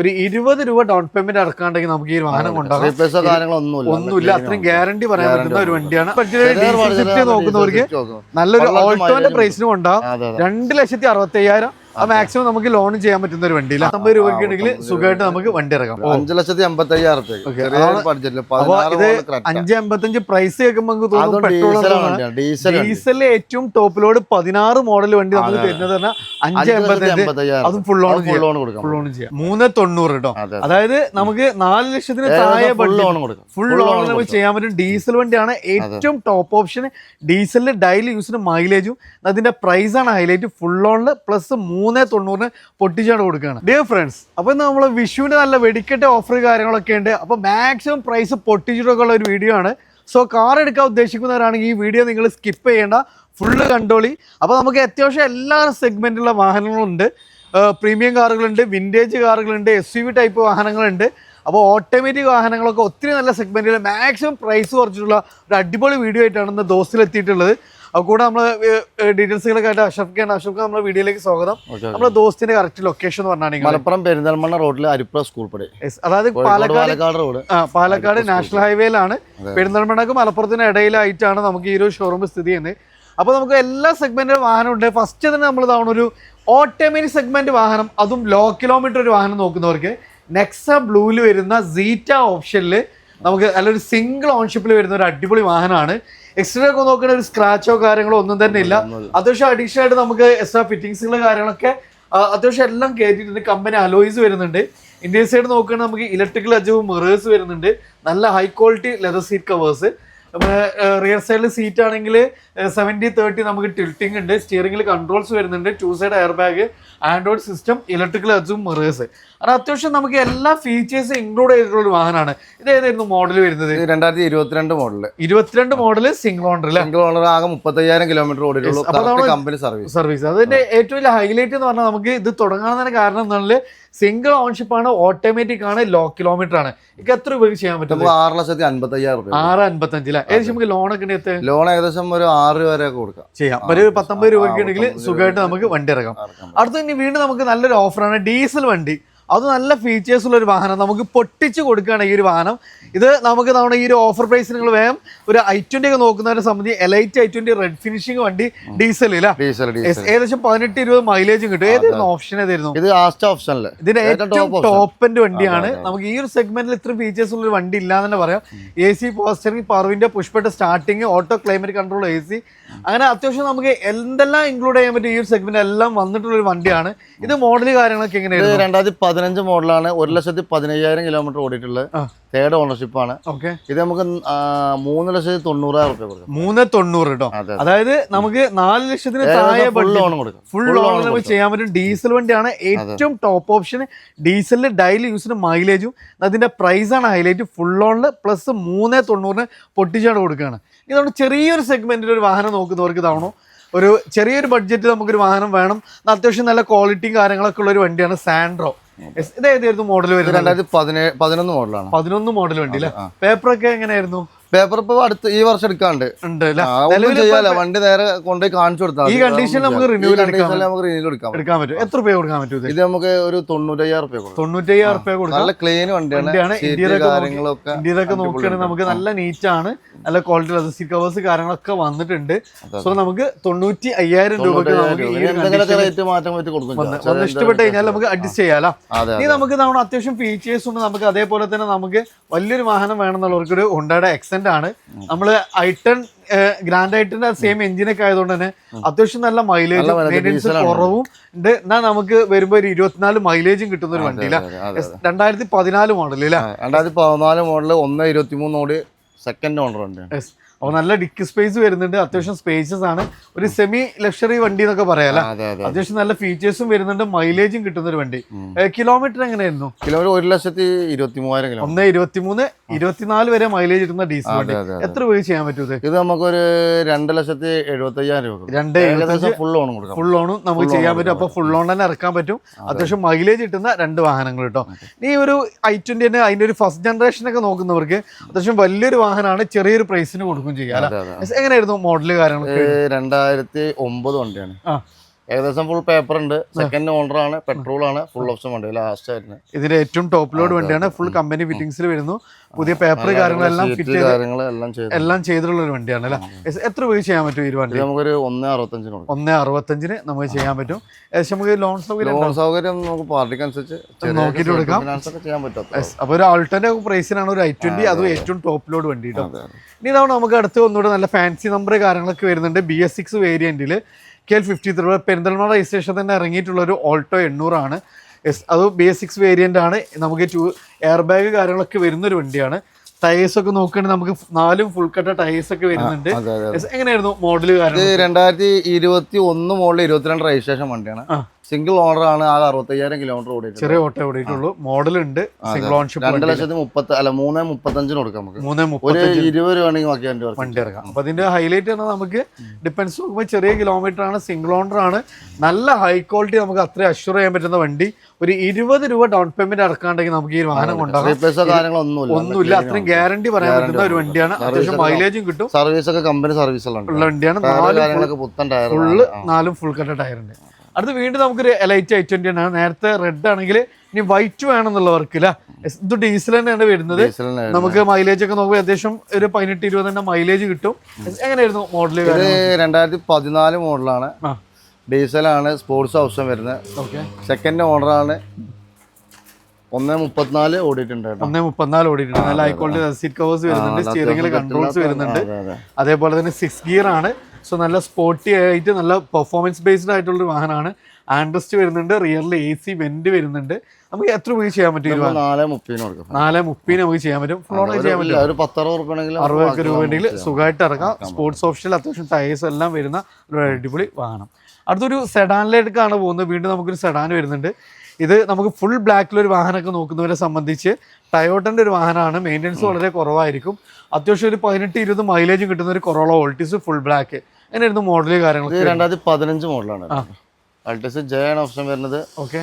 ഒരു 20 രൂപ down payment അടക്കാണ്ടെങ്കിൽ നമുക്ക് ഈ വാഹനം കൊണ്ടുപോകാം. ഒന്നുമില്ല, അത്രയും ഗ്യാരണ്ടി പറയാൻ പറ്റുന്ന ഒരു വണ്ടിയാണ്. നോക്കുന്നവർക്ക് നല്ലൊരു ഓൾട്ടോന്റെ പ്രൈസിന് കൊണ്ടാവും 2,60,000. മാക്സിമം നമുക്ക് ലോൺ ചെയ്യാൻ പറ്റുന്ന ഒരു വണ്ടി. 50 രൂപയ്ക്ക് ഉണ്ടെങ്കിൽ സുഖമായിട്ട് നമുക്ക് വണ്ടി ഇറക്കാം. 5,55 പ്രൈസ് കേൾക്കുമ്പോൾ തോന്നും പെട്രോൾ. ഡീസലിൽ ഏറ്റവും ടോപ്പ് ലോഡ് 16 മോഡൽ വണ്ടി നമുക്ക് തരുന്നത് പറഞ്ഞാൽ 5,55, അതും ഫുൾ ലോൺ ചെയ്യാം. 3,90 കേട്ടോ. അതായത് നമുക്ക് 4 ലക്ഷത്തിന് താഴെ ഫുൾ ലോൺ നമുക്ക് ചെയ്യാൻ പറ്റും. ഡീസൽ വണ്ടിയാണ് ഏറ്റവും ടോപ്പ് ഓപ്ഷൻ. ഡീസലിൽ ഡെയിലി യൂസിന് മൈലേജും അതിന്റെ പ്രൈസാണ് ഹൈലൈറ്റ്. ഫുൾ ലോണില് പ്ലസ് 3,90 പൊട്ടിച്ചാണ് കൊടുക്കുകയാണ്. ഡിയർ ഫ്രണ്ട്സ്, അപ്പോൾ നമ്മൾ വിഷുവിന് നല്ല വെടിക്കെട്ട് ഓഫർ കാര്യങ്ങളൊക്കെ ഉണ്ട്. അപ്പോൾ മാക്സിമം പ്രൈസ് പൊട്ടിച്ചിട്ടൊക്കെ ഉള്ള ഒരു വീഡിയോ ആണ്. സോ കാർ എടുക്കാൻ ഉദ്ദേശിക്കുന്നവരാണെങ്കിൽ ഈ വീഡിയോ നിങ്ങൾ സ്കിപ്പ് ചെയ്യേണ്ട, ഫുള്ള് കണ്ടോളി. അപ്പോൾ നമുക്ക് അത്യാവശ്യം എല്ലാ സെഗ്മെന്റിലുള്ള വാഹനങ്ങളുണ്ട്. പ്രീമിയം കാറുകളുണ്ട്, വിൻറ്റേജ് കാറുകളുണ്ട്, SUV ടൈപ്പ് വാഹനങ്ങളുണ്ട്. അപ്പോൾ ഓട്ടോമാറ്റിക് വാഹനങ്ങളൊക്കെ ഒത്തിരി നല്ല സെഗ്മെന്റിൽ മാക്സിമം പ്രൈസ് കുറച്ചിട്ടുള്ള ഒരു അടിപൊളി വീഡിയോ ആയിട്ടാണ് ഇന്ന് ദോസ്തിലെത്തിയിട്ടുള്ളത്. അപ്പോൾ കൂടെ നമ്മൾ ഡീറ്റെയിൽസുകളൊക്കെ ആയിട്ട് അഷഫ്ഖാൻ നമ്മുടെ വീഡിയോയിലേക്ക് സ്വാഗതം. നമ്മുടെ ദോസ്തിന്റെ കറക്റ്റ് ലൊക്കേഷൻ എന്ന് പറഞ്ഞാൽ മലപ്പുറം പെരിന്തൽമണ്ണ റോഡിൽ അരിപ്ര സ്കൂൾ പടി, അതായത് പാലക്കാട് നാഷണൽ ഹൈവേയിലാണ്. പെരിന്തൽമണ്ണക്കും മലപ്പുറത്തിന് ഇടയിലായിട്ടാണ് നമുക്ക് ഈ ഒരു ഷോറൂം സ്ഥിതി ചെയ്യുന്നത്. അപ്പോൾ നമുക്ക് എല്ലാ സെഗ്മെന്റിലും വാഹനം ഉണ്ട്. ഫസ്റ്റ് തന്നെ നമ്മൾ ഇതാണ് ഒരു ഓട്ടോമാറ്റിക് സെഗ്മെന്റ് വാഹനം, അതും ലോ കിലോമീറ്റർ ഒരു വാഹനം നോക്കുന്നവർക്ക് നെക്സ ബ്ലൂവിൽ വരുന്ന സീറ്റ ഓപ്ഷനിൽ നമുക്ക് നല്ലൊരു സിംഗിൾ ഓൺഷിപ്പിൽ വരുന്ന ഒരു അടിപൊളി വാഹനമാണ്. എക്സ്ട്രാ ഒക്കെ നോക്കുന്ന ഒരു സ്ക്രാച്ചോ കാര്യങ്ങളോ ഒന്നും തന്നെ ഇല്ല. അത്യാവശ്യം അഡീഷണൽ ആയിട്ട് നമുക്ക് എക്സ്ട്രാ ഫിറ്റിംഗ്സുകളും കാര്യങ്ങളൊക്കെ അത്യാവശ്യം എല്ലാം കയറ്റിയിട്ടുണ്ട്. കമ്പനി അലോയ്സ് വരുന്നുണ്ട്. ഇന്ത്യൻ സൈഡ് നോക്കുകയാണെങ്കിൽ നമുക്ക് ഇലക്ട്രിക്കൽ അജവും മിറേഴ്സ് വരുന്നുണ്ട്. നല്ല high quality leather seat covers. നമ്മുടെ റിയർ സൈഡിൽ സീറ്റ് ആണെങ്കിൽ 70/30 നമുക്ക് ടിൽറ്റിംഗ് ഉണ്ട്. സ്റ്റിയറിംഗിൽ കൺട്രോൾസ് വരുന്നുണ്ട്. 2 side air bag, Android system, electrical അജും മിറേഴ്സ്. അത് അത്യാവശ്യം നമുക്ക് എല്ലാ ഫീച്ചേഴ്സും ഇൻക്ലൂഡ് ചെയ്തിട്ടുള്ള ഒരു വാഹനമാണ്. ഇത് ഏതായിരുന്നു മോഡൽ വരുന്നത്? 2022 മോഡൽ സിംഗിൾ ഓണർ അല്ലേ? സിംഗിൾ ഓണർ ആകെ 30,000 കിലോമീറ്റർ ഓടിയിട്ടുള്ളൂ. Company service. അതിന്റെ ഏറ്റവും വലിയ ഹൈലൈറ്റ് എന്ന് പറഞ്ഞാൽ നമുക്ക് ഇത് തുടങ്ങാൻ കാരണം എന്താണെന്ന് സിംഗിൾ ഓൺഷിപ്പ് ആണ്, ഓട്ടോമാറ്റിക് ആണ്, ലോ കിലോമീറ്റർ ആണ്. എനിക്ക് എത്ര രൂപ ചെയ്യാൻ പറ്റും? 6,55,000. 6,55 ഏകദേശം നമുക്ക് ലോണൊക്കെ ലോൺ ഏകദേശം ഒരു 6 വരെ കൊടുക്കാം, ചെയ്യാം. ഒരു 19 രൂപയ്ക്ക് ഉണ്ടെങ്കിൽ സുഖമായിട്ട് നമുക്ക് വണ്ടി ഇറങ്ങാം. അടുത്ത ഇനി വീണ്ടും നമുക്ക് നല്ലൊരു ഓഫറാണ്. ഡീസൽ വണ്ടി, അത് നല്ല ഫീച്ചേഴ്സ് ഉള്ള ഒരു വാഹനം നമുക്ക് പൊട്ടിച്ച് കൊടുക്കുകയാണ് ഈ ഒരു വാഹനം. ഇത് നമുക്ക് നമ്മുടെ ഈ ഒരു ഓഫർ പ്രൈസ് നിങ്ങൾ വേഗം ഒരു i20 ഒക്കെ നോക്കുന്നവരെ സംബന്ധിച്ച് എലൈറ്റ് i20 റെഡ് ഫിനിഷിംഗ് വണ്ടി ഡീസൽ ഏകദേശം 18-20 മൈലേജും കിട്ടും. ഏതായിരുന്നു ഓപ്ഷൻ? ഏതായിരുന്നു ഇതിന്റെ ഏറ്റവും ടോപ്പ് എൻഡ് വണ്ടിയാണ്. നമുക്ക് ഈ ഒരു സെഗ്മെന്റിൽ ഇത്ര ഫീച്ചേഴ്സ് ഉള്ള ഒരു വണ്ടി ഇല്ലാന്ന് തന്നെ പറയാം. AC പോസ്റ്ററിംഗ്, പവർവിന്റെ പുഷ്പെട്ട starting, auto climate control, AC, അങ്ങനെ അത്യാവശ്യം നമുക്ക് എന്തെല്ലാം ഇൻക്ലൂഡ് ചെയ്യാൻ പറ്റും ഈ ഒരു സെഗ്മെന്റ് എല്ലാം വന്നിട്ടുള്ള ഒരു വണ്ടിയാണ്. ഇത് മോഡൽ കാര്യങ്ങളൊക്കെ എങ്ങനെയാണ്? 2015 മോഡലാണ്. 1,15,000 കിലോമീറ്റർ ഓടിയിട്ടുള്ളത്. തേർഡ് ഓണർഷിപ്പ് ആണ്. ഇത് നമുക്ക് 3,90,000 രൂപ കൊടുക്കാം. 3,90 കേട്ടോ. അതായത് നമുക്ക് 4 ലക്ഷത്തിന് താഴെ ഫുൾ ലോൺ നമുക്ക് ചെയ്യാൻ പറ്റും. ഡീസൽ വണ്ടിയാണ് ഏറ്റവും ടോപ്പ് ഓപ്ഷൻ. ഡീസലിൽ ഡെയിലി യൂസിന് മൈലേജും അതിന്റെ പ്രൈസാണ് ഹൈലൈറ്റ്. ഫുൾ ലോണില് പ്ലസ് 3,90 പൊട്ടിച്ചാണ് കൊടുക്കുകയാണ്. ഇതുകൊണ്ട് ചെറിയൊരു സെഗ്മെന്റിൽ ഒരു വാഹനം നോക്കുന്നവർക്ക് ഇതാവണോ, ഒരു ചെറിയൊരു ബഡ്ജറ്റ് നമുക്കൊരു വാഹനം വേണം, അത്യാവശ്യം നല്ല ക്വാളിറ്റിയും കാര്യങ്ങളൊക്കെ ഉള്ള ഒരു വണ്ടിയാണ് സാൻഡ്രോ. ഇത് ഏതായിരുന്നു മോഡൽ വരുന്നത്? 2011 മോഡലാണ്. 11 മോഡൽ വണ്ടി അല്ലേ? പേപ്പറൊക്കെ എങ്ങനെയായിരുന്നു? പേപ്പർ ഇപ്പൊ ഈ വർഷം എടുക്കാണ്ട് വണ്ടി നേരെ കൊണ്ടുപോയി കാണിച്ചു കൊടുത്താൽ ഈ കണ്ടീഷനിൽ നമുക്ക് റിന്യൂവൽ എടുക്കാൻ പറ്റും. എത്ര രൂപ കൊടുക്കാൻ പറ്റും? ഇത് നമുക്ക് ഒരു 95,000 രൂപ കൊടുക്കാം. നല്ല ക്ലീൻ വണ്ടിയാണ്. ഇന്ത്യയിലൊക്കെ നോക്കുകയാണെങ്കിൽ നമുക്ക് നല്ല നീറ്റാണ്, നല്ല ക്വാളിറ്റി ലെതർ സീറ്റ് കവേഴ്സ് കാര്യങ്ങളൊക്കെ വന്നിട്ടുണ്ട്. സോ നമുക്ക് 95,000 രൂപയ്ക്ക് ഇഷ്ടപ്പെട്ട് കഴിഞ്ഞാൽ നമുക്ക് അഡ്ജസ്റ്റ് ചെയ്യാലോ. ഇനി നമുക്ക് നമ്മുടെ അത്യാവശ്യം ഫീച്ചേഴ്സ് ഉണ്ട്. നമുക്ക് അതേപോലെ തന്നെ നമുക്ക് വലിയൊരു വാഹനം വേണമെന്നുള്ളവർക്ക് ഒരു ഹോണ്ടയുടെ എക്സെന്റ് ആണ്. നമ്മള് i10 ഗ്രാൻഡ് i10 സെയിം എഞ്ചിനൊക്കെ ആയതുകൊണ്ട് തന്നെ അത്യാവശ്യം നല്ല മൈലേജ്, മെയിൻ്റെനൻസ് കുറവും ഉണ്ട്. എന്നാൽ നമുക്ക് വരുമ്പോ ഒരു 24 മൈലേജും കിട്ടുന്ന ഒരു വണ്ടിയില്ല. 2014 മോഡൽ അല്ലേ? 2014 മോഡല് 1.23 ഓടി സെക്കൻഡ് ഓണർ വണ്ടിയാണ്. അപ്പോൾ നല്ല ഡിക്ക് സ്പേസ് വരുന്നുണ്ട്. അത്യാവശ്യം സ്പേസസ് ആണ്. ഒരു സെമി ലക്ഷറി വണ്ടി എന്നൊക്കെ പറയാല്ലേ? അത്യാവശ്യം നല്ല ഫീച്ചേഴ്സും വരുന്നുണ്ട്, മൈലേജും കിട്ടുന്ന ഒരു വണ്ടി. കിലോമീറ്റർ എങ്ങനെയായിരുന്നു? കിലോമീറ്റർ 1,23,000. 1.23, 24 വരെ മൈലേജ് കിട്ടുന്ന ഡീസൽ വണ്ടി. എത്ര രൂപ ചെയ്യാൻ പറ്റും? ഇത് നമുക്കൊരു 2,75,000 രൂപ ഫുൾ ലോണും നമുക്ക് ചെയ്യാൻ പറ്റും. അപ്പൊ ഫുൾ ലോൺ തന്നെ ഇറക്കാൻ പറ്റും. അത്യാവശ്യം മൈലേജ് കിട്ടുന്ന 2 വാഹനങ്ങൾ കേട്ടോ. ഈ ഒരു i20 തന്നെ അതിന്റെ ഒരു ഫസ്റ്റ് ജനറേഷൻ ഒക്കെ നോക്കുന്നവർക്ക് അത്യാവശ്യം വലിയൊരു വാഹനമാണ്, ചെറിയൊരു പ്രൈസിന് കൊടുക്കും ചെയ്യാം. എങ്ങനെയായിരുന്നു മോഡല് കാര്യങ്ങളൊക്കെ? 2009 വണ്ടിയാണ്. ഏകദേശം ഫുൾ പേപ്പർ ഉണ്ട്. സെക്കൻഡ് ഓണർ ആണ്, പെട്രോൾ ആണ്, ഫുൾ ഓപ്ഷൻ വണ്ടി ലാസ്റ്റ് ആയിരുന്നു. ഇതിന്റെ ഏറ്റവും ടോപ്പ് ലോഡ് വണ്ടിയാണ്. ഫുൾ കമ്പനി ഫിറ്റിംഗ്സിൽ വരുന്നു. പുതിയ പേപ്പർ കാര്യങ്ങളെല്ലാം എല്ലാം ചെയ്തിട്ടുള്ള ഒരു വണ്ടിയാണ് അല്ലേ? എത്ര രൂപ ചെയ്യാൻ പറ്റും ഈ വണ്ടി? നമുക്കൊരു 1.65 1.65 നമുക്ക് ചെയ്യാൻ പറ്റും. ഏകദേശം നമുക്ക് ലോൺ സൗകര്യം നമുക്ക് പാർട്ടിക്ക് അനുസരിച്ച് നോക്കിയിട്ട് കൊടുക്കാം. ചെയ്യാൻ പറ്റും. അപ്പൊ ഒരു ആൾട്ടോന്റെ പ്രൈസിനാണ് ഒരു i20, അതും ഏറ്റവും ടോപ്പ് ലോഡ് വണ്ടി കേട്ടോ. ഇനി ഇതാണ് നമുക്ക് അടുത്ത് ഒന്നുകൂടെ നല്ല ഫാൻസി നമ്പർ കാര്യങ്ങളൊക്കെ വരുന്നുണ്ട്. BS6 വേരിയന്റിൽ KL 53 പെരിന്തൽമണ്ണ രജിസ്ട്രേഷൻ തന്നെ ഇറങ്ങിയിട്ടുള്ള ഒരു ഓൾട്ടോ 800 ആണ്. അത് BS6 വേരിയന്റ് ആണ്. നമുക്ക് എയർ ബാഗ് കാര്യങ്ങളൊക്കെ വരുന്നൊരു വണ്ടിയാണ്. ടയേഴ്സ് ഒക്കെ നോക്കുകയാണെങ്കിൽ നമുക്ക് 4 ഫുൾ കട്ട ടയേഴ്സ് ഒക്കെ വരുന്നുണ്ട്. എങ്ങനെയായിരുന്നു മോഡൽ? 2021 മോഡൽ 22 രജിസ്ട്രേഷൻ വണ്ടിയാണ്. സിംഗിൾ ഓണർ ആണ്. ആകെ 65,000 കിലോമീറ്റർ ഓടിയിട്ടുണ്ട്. ചെറിയ ഓട്ടോ ഓടിയിട്ടുള്ളൂ. മോഡൽ ഉണ്ട്. സിംഗിൾ ഓൺഷിപ്പ് 3,35,000 കൊടുക്കാം. നമുക്ക് 20 രൂപ വേണമെങ്കിൽ വണ്ടി ഇറക്കാം. അപ്പൊ അതിന്റെ ഹൈലൈറ്റ് ആണ് നമുക്ക് ഡിപ്പെൻസ് നോക്കുമ്പോൾ ചെറിയ കിലോമീറ്റർ ആണ്, സിംഗിൾ ഓണർ ആണ്, നല്ല ഹൈ ക്വാളിറ്റി, നമുക്ക് അത്ര അഷ്യൂർ ചെയ്യാൻ പറ്റുന്ന വണ്ടി. ഒരു 20 രൂപ ഡൗൺ പേയ്മെന്റ് ഇറക്കാണ്ടെങ്കിൽ നമുക്ക് ഈ വാഹനം കൊണ്ടാകാം. ഒന്നുമില്ല, അത്രയും ഗ്യാരണ്ടി പറയാൻ പറ്റുന്ന ഒരു വണ്ടിയാണ്. അത്യാവശ്യം മൈലേജും കിട്ടും. സർവീസ് ഒക്കെ കമ്പനി സർവീസ് ഉള്ള വണ്ടിയാണ്. 4 ഫുൾ കട്ട ടയർ ഉണ്ട്. അടുത്ത് വീണ്ടും നമുക്കൊരു എലൈറ്റ് i20 ആണ്. നേരത്തെ റെഡ് ആണെങ്കിൽ ഇനി വൈറ്റ് വേണമെന്നുള്ളവർക്ക് ഇത് ഡീസൽ തന്നെയാണ് വരുന്നത്. നമുക്ക് മൈലേജ് ഒക്കെ നോക്കുമ്പോൾ ഏകദേശം ഒരു 18-20 തന്നെ മൈലേജ് കിട്ടും. എങ്ങനെയായിരുന്നു മോഡൽ? 2014 മോഡലാണ്. ഡീസലാണ്. സ്പോർട്സ് ഓപ്ഷൻ വരുന്നത്. സെക്കൻഡ് ഓണറാണ്. 1.34 ഓടിയിട്ടുണ്ട്. 1.34 ഓടിയിട്ടുണ്ട്. നല്ല ഹൈ ക്വാളിറ്റി സീറ്റ് കവേഴ്സ് വരുന്നുണ്ട്. സ്റ്റിയറിംഗിൽ കൺട്രോൾസ് വരുന്നുണ്ട്. അതേപോലെ തന്നെ 6 ഗിയർ ആണ്. സോ നല്ല സ്പോർട്ടി ആയിട്ട് നല്ല പെർഫോമൻസ് ബേസ്ഡ് ആയിട്ടുള്ളൊരു വാഹനമാണ്. ആൻഡ്രസ്റ്റ് വരുന്നുണ്ട്. റിയറിൽ AC വെന്റ് വരുന്നുണ്ട്. നമുക്ക് എത്ര രൂപ ചെയ്യാൻ പറ്റും? 4.30 നമുക്ക് ചെയ്യാൻ പറ്റും. ഫ്ലോൺ ചെയ്യാൻ പറ്റും. 60 രൂപ ഉണ്ടെങ്കിൽ സുഖമായിട്ട് ഇറക്കാം. സ്പോർട്സ് ഓപ്ഷനിൽ അത്യാവശ്യം ടയേഴ്സ് എല്ലാം വരുന്ന ഒരു അടിപൊളി വാഹനം. അടുത്തൊരു സെഡാനിലേക്കാണ് പോകുന്നത്. വീണ്ടും നമുക്കൊരു സെഡാൻ വരുന്നുണ്ട്. ഇത് നമുക്ക് ഫുൾ ബ്ലാക്കിലൊരു വാഹനമൊക്കെ നോക്കുന്നവരെ സംബന്ധിച്ച് ടയോട്ടൻ്റെ ഒരു വാഹനമാണ്. മെയിൻ്റെനൻസ് വളരെ കുറവായിരിക്കും. അത്യാവശ്യം ഒരു 18-20 മൈലേജും കിട്ടുന്ന ഒരു കൊറോള ഓൾട്ടിസ് ഫുൾ ബ്ലാക്ക്. എങ്ങനെയായിരുന്നു മോഡൽ കാര്യങ്ങൾ? 2015 മോഡലാണ്. അൾട്ടിസ് ജെ ആണ് ഓപ്ഷൻ വരുന്നത്.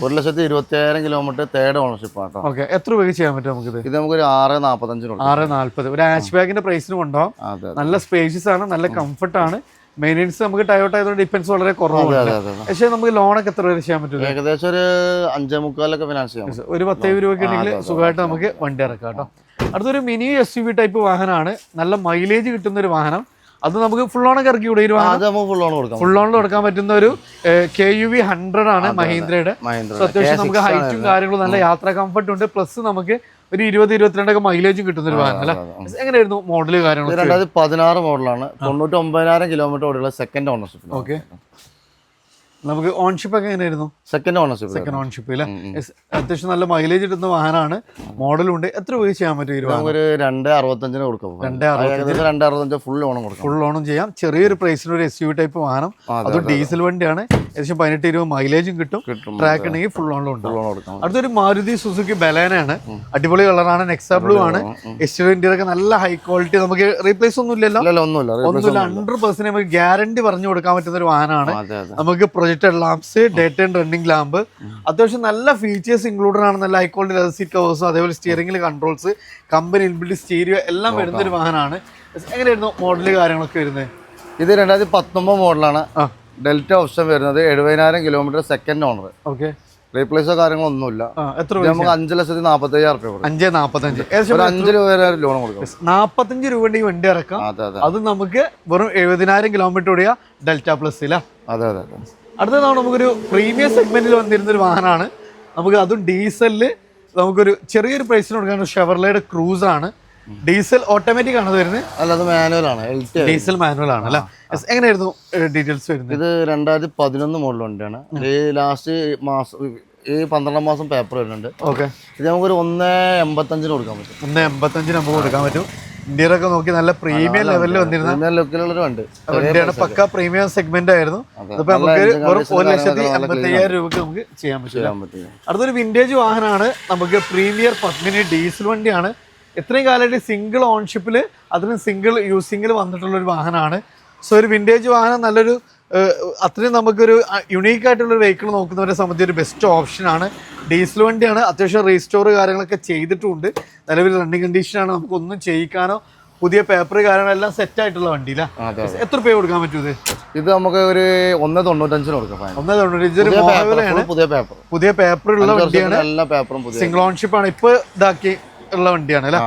1,20,000 കിലോമീറ്റർ തേർഡ് ഓണർഷിപ്പ് ആണ്. ഓക്കെ, എത്ര രൂപ ചെയ്യാൻ പറ്റും നമുക്ക്? ഇത് നമുക്ക് 6.45 6.40 ഒരു ഹാച്ച് ബാഗിന്റെ പ്രൈസിന് കൊണ്ടുപോകാം. നല്ല സ്പേഷ്യസ് ആണ്, നല്ല കംഫർട്ട് ആണ്. മെയിൻ്റെനൻസ് നമുക്ക് ടയോട്ട ആയതുകൊണ്ട് ഡിപ്പെൻസ് വളരെ കുറവാണ്. പക്ഷേ നമുക്ക് ലോണൊക്കെ എത്ര വരെ ചെയ്യാൻ പറ്റും? ഏകദേശം ഒരു 5.25 ഫിനാൻസ് ചെയ്യാം. ഒരു 10 രൂപയ്ക്ക് ഉണ്ടെങ്കിൽ സുഖമായിട്ട് നമുക്ക് വണ്ടി ഇറക്കാം കേട്ടോ. അടുത്തൊരു മിനി SUV ടൈപ്പ് വാഹനമാണ്. നല്ല മൈലേജ് കിട്ടുന്ന ഒരു വാഹനം. അത് നമുക്ക് ഫുൾ ഓണൊക്കെ ഇറക്കി കൂടെ ഫുൾ ഓണിൽ കൊടുക്കാൻ പറ്റുന്ന ഒരു KUV 100 ആണ് മഹീന്ദ്രയുടെ. അത്യാവശ്യം നമുക്ക് ഹൈറ്റും കാര്യങ്ങളും നല്ല യാത്രാ കംഫർട്ട് ഉണ്ട്. പ്ലസ് നമുക്ക് ഒരു 20-22 ഒക്കെ മൈലേജും കിട്ടുന്ന ഒരു വാഹനം അല്ലേ? എങ്ങനെയായിരുന്നു മോഡൽ കാര്യങ്ങൾ? 2016 മോഡലാണ്. 99,000 കിലോമീറ്റർ ഓടിയുള്ള സെക്കൻഡ് ഓണർഷിപ്പ്. ഓക്കെ, നമുക്ക് ഓൺഷിപ്പ് ഒക്കെ എങ്ങനെയായിരുന്നു? സെക്കൻഡ് ഓൺഷിപ്പ് അല്ലേ? അത്യാവശ്യം നല്ല മൈലേജ് കിട്ടുന്ന വാഹനമാണ്. മോഡലുണ്ട്. എത്ര രൂപ ചെയ്യാൻ പറ്റും? 2.65 കൊടുക്കും. 2.65 ഫുൾ ഓണും ചെയ്യാം. ചെറിയൊരു പ്രൈസിന് ഒരു SUV ടൈപ്പ് വാഹനം. അത് ഡീസൽ വണ്ടിയാണ്. ഏകദേശം 18-20 മൈലേജും കിട്ടും. ട്രാക്ക് ഉണ്ടെങ്കിൽ ഫുൾ ഓണിലും ഉണ്ട്. അടുത്തൊരു മാരുതി സുസുക്കി ബലേനയാണ്. അടിപൊളി കളറാണ്. നെക്സാ ബ്ലൂ ആണ്. SUV ഇന്ത്യയിലൊക്കെ നല്ല ഹൈ ക്വാളിറ്റി. നമുക്ക് റീപ്ലേസ് ഒന്നുമില്ലല്ലോ? ഒന്നുമില്ല. 100% നമുക്ക് ഗ്യാരണ്ടി പറഞ്ഞു കൊടുക്കാൻ പറ്റുന്ന ഒരു വാഹനമാണ്. നമുക്ക് projected lamps, day time running lamp, അത്യാവശ്യം നല്ല ഫീച്ചേഴ്സ് ഇൻക്ലൂഡഡ് ആണ്. നല്ല ഹൈ ക്വാളിറ്റി ലെതർ സീറ്റ് കവേഴ്സും അതേപോലെ സ്റ്റിയറിംഗിൽ കൺട്രോൾസ്, കമ്പനി ഇൻബിൽഡ് സ്റ്റീരിയോ എല്ലാം വരുന്ന ഒരു വാഹനമാണ്. എങ്ങനെയായിരുന്നു മോഡൽ കാര്യങ്ങളൊക്കെ വരുന്നത്? ഇത് 2019 മോഡലാണ്. ഡെൽറ്റ ഓപ്ഷൻ വരുന്നത്. 70,000 കിലോമീറ്റർ സെക്കൻഡ് ഓണർ. ഓക്കെ, റീപ്ലേസോ കാര്യങ്ങളൊന്നുമില്ല. എത്ര നമുക്ക് 5,45,000 രൂപ. 5.45 5 രൂപ വരെ ലോൺ കൊടുക്കും. 45 രൂപ ഈ വണ്ടി ഇറക്കാം. അത് നമുക്ക് വെറും 70,000 കിലോമീറ്റർ ഓടിയ ഡെൽറ്റ പ്ലസ് ഇല്ല. അതെ. അടുത്തതാണ് നമുക്കൊരു പ്രീമിയം സെഗ്മെന്റിൽ വന്നിരുന്ന ഒരു വാഹനമാണ്. നമുക്ക് അതും ഡീസലില് നമുക്കൊരു ചെറിയൊരു പ്രൈസിന് കൊടുക്കാൻ ഷെവർലയുടെ ക്രൂസ് ആണ്. ഡീസൽ ഓട്ടോമാറ്റിക് ആണ് വരുന്നത്. അല്ല, അത് മാനുവൽ ആണ്. ഡീസൽ മാനുവൽ ആണ് അല്ലേ? എങ്ങനെയായിരുന്നു ഡീറ്റെയിൽസ് വരുന്നത്? ഇത് 2011 മോഡൽ വണ്ടിയാണ്. ഈ ലാസ്റ്റ് മാസം ഈ 12 മാസം പേപ്പർ വരുന്നുണ്ട്. ഓക്കെ, ഇത് നമുക്കൊരു 1.85 കൊടുക്കാൻ പറ്റും. 1.85 നമുക്ക് കൊടുക്കാൻ പറ്റും. ഇന്ത്യയിലൊക്കെ നോക്കി നല്ല പ്രീമിയം ലെവലിൽ വന്നിരുന്ന ലുക്കിലുള്ള വണ്ടിയാണ്. പക്ക പ്രീമിയം സെഗ്മെന്റ് ആയിരുന്നു. അതിപ്പോ നമുക്ക് വെറും 1,85,000 രൂപക്ക് നമുക്ക് ചെയ്യാൻ പറ്റും. അടുത്തൊരു വിന്റേജ് വാഹനമാണ്. നമുക്ക് പ്രീമിയർ പത്മിനി ഡീസൽ വണ്ടിയാണ്. ഇത്രയും കാലമായിട്ട് സിംഗിൾ ഓൺഷിപ്പിൽ അതിന് സിംഗിൾ യൂസിങ്ങിൽ വന്നിട്ടുള്ള ഒരു വാഹനമാണ്. സോ ഒരു വിന്റേജ് വാഹനം നല്ലൊരു അത്രയും നമുക്കൊരു യുണീക്ക് ആയിട്ടുള്ള വെഹിക്കിൾ നോക്കുന്നവരെ സംബന്ധിച്ച് ഒരു ബെസ്റ്റ് ഓപ്ഷനാണ്. ഡീസൽ വണ്ടിയാണ്. അത്യാവശ്യം റീസ്റ്റോർ കാര്യങ്ങളൊക്കെ ചെയ്തിട്ടുണ്ട്. നിലവിൽ റണ്ണിങ് കണ്ടീഷനാണ്. നമുക്കൊന്നും ചെയ്യിക്കാനോ പുതിയ പേപ്പർ കാരണം എല്ലാം സെറ്റ് ആയിട്ടുള്ള വണ്ടിയില്ല. എത്ര രൂപ കൊടുക്കാൻ പറ്റൂ ഇത് നമുക്ക് ഒരു 1.95 കൊടുക്കാം. 1.95 പുതിയ പേപ്പർ ഉള്ള വണ്ടിയാണ്. എല്ലാ പേപ്പറും സിംഗിൾ ഓൺഷിപ്പ് ആണ് ഇപ്പൊ ഇതാക്കി ഉള്ള വണ്ടിയാണ് അല്ലേ.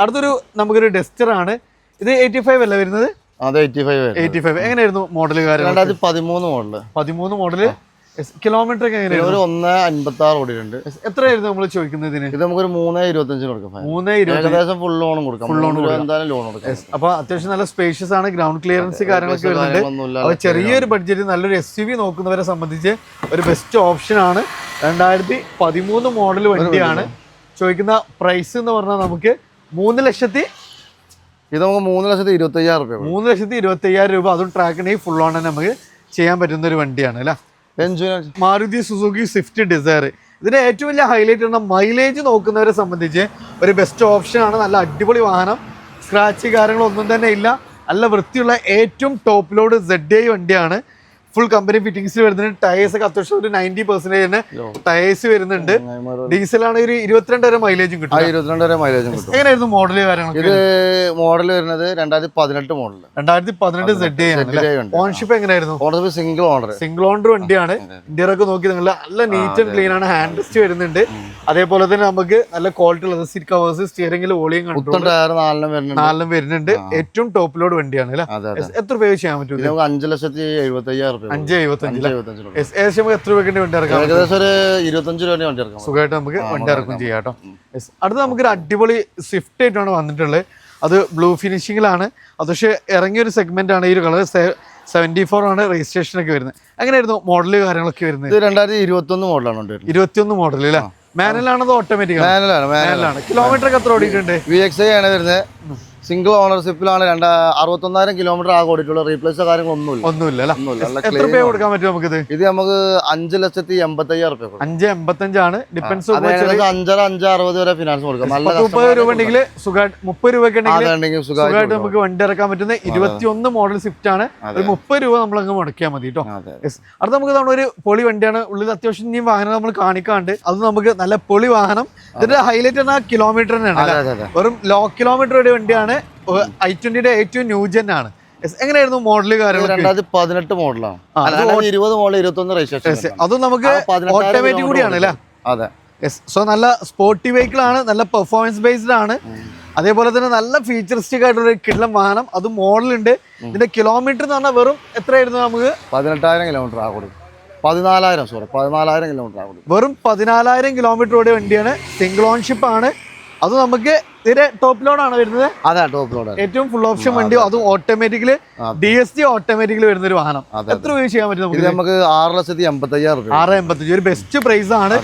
അടുത്തൊരു നമുക്കൊരു ഡസ്റ്റർ ആണ്. ഇത് 85 അല്ലേ വരുന്നത്? 85. എങ്ങനെയായിരുന്നു മോഡൽ? 2013 മോഡല്. കിലോമീറ്റർ ഒക്കെ എങ്ങനെയാണ്? ഒരു 1.56 ഓടിയിട്ടുണ്ട്. എത്രയായിരുന്നു നമ്മൾ ചോദിക്കുന്നത്? ഇത് നമുക്കൊരു 3.25 കൊടുക്കാം. 3.20 ഫുൾ ലോണും കൊടുക്കാം. എന്തായാലും ലോൺ കൊടുക്കാം. അപ്പൊ അത്യാവശ്യം നല്ല സ്പേഷ്യസ് ആണ്. ഗ്രൗണ്ട് ക്ലിയറൻസ് കാര്യങ്ങളൊക്കെ വരുന്നുണ്ട്. അപ്പൊ ചെറിയൊരു ബഡ്ജറ്റ് നല്ലൊരു SUV നോക്കുന്നവരെ സംബന്ധിച്ച് ഒരു ബെസ്റ്റ് ഓപ്ഷൻ ആണ്. 2013 മോഡൽ വണ്ടിയാണ്. ചോദിക്കുന്ന പ്രൈസ് എന്ന് പറഞ്ഞാൽ നമുക്ക് 3 ലക്ഷത്തി ഇത് നമുക്ക് 3,25,000 രൂപ. 3,25,000 രൂപ. അതും ട്രാക്കിന് ഫുൾ ഓൺ തന്നെ നമുക്ക് ചെയ്യാൻ പറ്റുന്ന ഒരു വണ്ടിയാണ് അല്ലേ. Maruti Suzuki Swift Dzire. ഇതിന്റെ ഏറ്റവും വലിയ ഹൈലൈറ്റ് ആണ് മൈലേജ് നോക്കുന്നവരെ സംബന്ധിച്ച് ഒരു ബെസ്റ്റ് ഓപ്ഷൻ ആണ്. നല്ല അടിപൊളി വാഹനം. സ്ക്രാച്ച് കാര്യങ്ങളൊന്നും തന്നെ ഇല്ല. നല്ല വൃത്തിയുള്ള ഏറ്റവും ടോപ്പ് ലോഡ് ZI വണ്ടിയാണ്. ഫുൾ കമ്പനി ഫിറ്റിംഗ്സ് വരുന്നുണ്ട്. ടയേഴ്സ് ഒക്കെ അത്യാവശ്യം ഒരു 90% തന്നെ ടയേഴ്സ് വരുന്നുണ്ട്. ഡീസലാണ് ഒരു 22 വരെ മൈലേജും കിട്ടും. 22 വരെ മൈലേജും കിട്ടും. എങ്ങനെയായിരുന്നു മോഡൽ കാര്യങ്ങൾ? ഇത് മോഡൽ വരുന്നത് 2018 മോഡൽ. 2018 ZI ആണ്. ഓൺഷിപ്പ് എങ്ങനെയായിരുന്നു? സിംഗിൾ ഓണർ വണ്ടിയാണ്. ഇന്റീരിയർ ഒക്കെ നോക്കി നിങ്ങൾ നല്ല നീറ്റ് ആൻഡ് ക്ലീൻ ആണ്. ഹാൻഡ് റെസ്റ്റ് വരുന്നുണ്ട്. അതേപോലെ തന്നെ നമുക്ക് നല്ല ക്വാളിറ്റി ഉള്ള സീറ്റ് കവേഴ്സ്, സ്റ്റിയറിംഗിൽ വോളിയം കൺട്രോൾ 4 വരുന്നുണ്ട്. ഏറ്റവും ടോപ്പ് ലോഡ് വണ്ടിയാണ് അല്ലേ. എത്ര രൂപ ചെയ്യാൻ പറ്റും? 5,75,000 ഏകദേശം എത്ര രൂപയ്ക്ക് വണ്ടി ഇറക്കാം? ഏകദേശം ഒരു 25 രൂപ വണ്ടി ഇറക്കാം. സുഖമായിട്ട് നമുക്ക് വണ്ടി ഇറക്കും ചെയ്യാം കേട്ടോ. അടുത്ത നമുക്കൊരു അടിപൊളി സ്വിഫ്റ്റ് ആയിട്ടാണ് വന്നിട്ടുള്ളത്. അത് ബ്ലൂ ഫിനിഷിങ്ങിലാണ്. അത് പക്ഷേ ഇറങ്ങിയൊരു സെഗ്മെന്റ് ആണ്. ഈ ഒരു കളർ 74 ആണ് രജിസ്ട്രേഷൻ ഒക്കെ വരുന്നത്. എങ്ങനെയായിരുന്നു മോഡല് കാര്യങ്ങളൊക്കെ വരുന്നത്? 2021 മോഡലാണ്. 21 മോഡൽ അല്ലേ. മാനുവലാണോ ഓട്ടോമാറ്റിക്? മാനുവലാണ്. കിലോമീറ്റർ ഒക്കെ എത്ര ഓടിയിട്ടുണ്ട്? VXI ആണ് വരുന്നത്. സിംഗിൾ ഓണർഷിപ്പിലാണ്. 61,000 കിലോമീറ്റർ ആകെ ഓടിയിട്ടുള്ള. റീപ്ലേസോ കാര്യങ്ങളൊന്നുമില്ല. എത്ര രൂപ കൊടുക്കാൻ പറ്റും നമുക്കിത്? ഇത് നമുക്ക് 5,85,000 രൂപ. 5,85 ആണ്. ഡിപ്പെൻസ് 5,60 വരെ ഫിനാൻസ് കൊടുക്കാം. 30 രൂപ ഉണ്ടെങ്കിൽ സുഖമായിട്ട് 30 രൂപയ്ക്ക് സുഖമായിട്ട് നമുക്ക് വണ്ടി ഇറക്കാൻ പറ്റുന്ന 21 മോഡൽ സ്വിഫ്റ്റ് ആണ്. ഒരു 30 രൂപ നമ്മൾ അങ്ങ് മുടക്കിയാൽ മതി കേട്ടോ. അടുത്ത നമുക്ക് നമ്മുടെ ഒരു പൊളി വണ്ടിയാണ്. ഉള്ളിൽ അത്യാവശ്യം ഇനിയും വാഹനം നമ്മൾ കാണിക്കാണ്ട്. അത് നമുക്ക് നല്ല പൊളി വാഹനം. ഇതിന്റെ ഹൈലൈറ്റ് ആണ് കിലോമീറ്റർ തന്നെയാണ്. വെറും ലോ കിലോമീറ്റർ വണ്ടിയാണ്. i20 ഏറ്റവും ന്യൂജൻ ആണ്. എങ്ങനെയായിരുന്നു മോഡല് കാര്യങ്ങൾ? 2018 മോഡലാണ്. 20 മോഡൽ 21 രജിസ്ട്രേഷൻ. അതും നമുക്ക് ഓട്ടോമാറ്റിക് കൂടിയാണ് അല്ലേ. അതെ. സോ നല്ല സ്പോർട്ടി വെഹിക്കിൾ ആണ്. നല്ല പെർഫോമൻസ് ബേസ്ഡ് ആണ്. അതേപോലെ തന്നെ നല്ല ഫീച്ചറിസ്റ്റിക് ആയിട്ടുള്ള ഒരു കിടിലൻ വാഹനം. അത് മോഡലുണ്ട്. ഇതിന്റെ കിലോമീറ്റർ എന്ന് പറഞ്ഞാൽ വെറും എത്രയായിരുന്നു നമുക്ക്? 18,000 കിലോമീറ്റർ ആകും. 14,000 കിലോമീറ്റർ ആകും. വെറും 14,000 കിലോമീറ്റർ ഓടിയ വണ്ടിയാണ്. സിംഗിൾ ഓൺഷിപ്പ് ആണ്. അത് നമുക്ക് ഇതിന്റെ ടോപ്പ് ലോഡ് ആണ് വരുന്നത്. അതെ, ടോപ്പ് ലോഡ്. ഏറ്റവും ഫുൾ ഓപ്ഷൻ വണ്ടി. അതും ഓട്ടോമാറ്റിക്കല് DSG ഓട്ടോമാറ്റിക്കല് വരുന്ന ഒരു വാഹനം. എത്ര രൂപ ചെയ്യാൻ പറ്റും നമുക്ക്? നമുക്ക് 6,85,000 രൂപ. 6,85 ഒരു ബെസ്റ്റ് പ്രൈസ് ആണ്.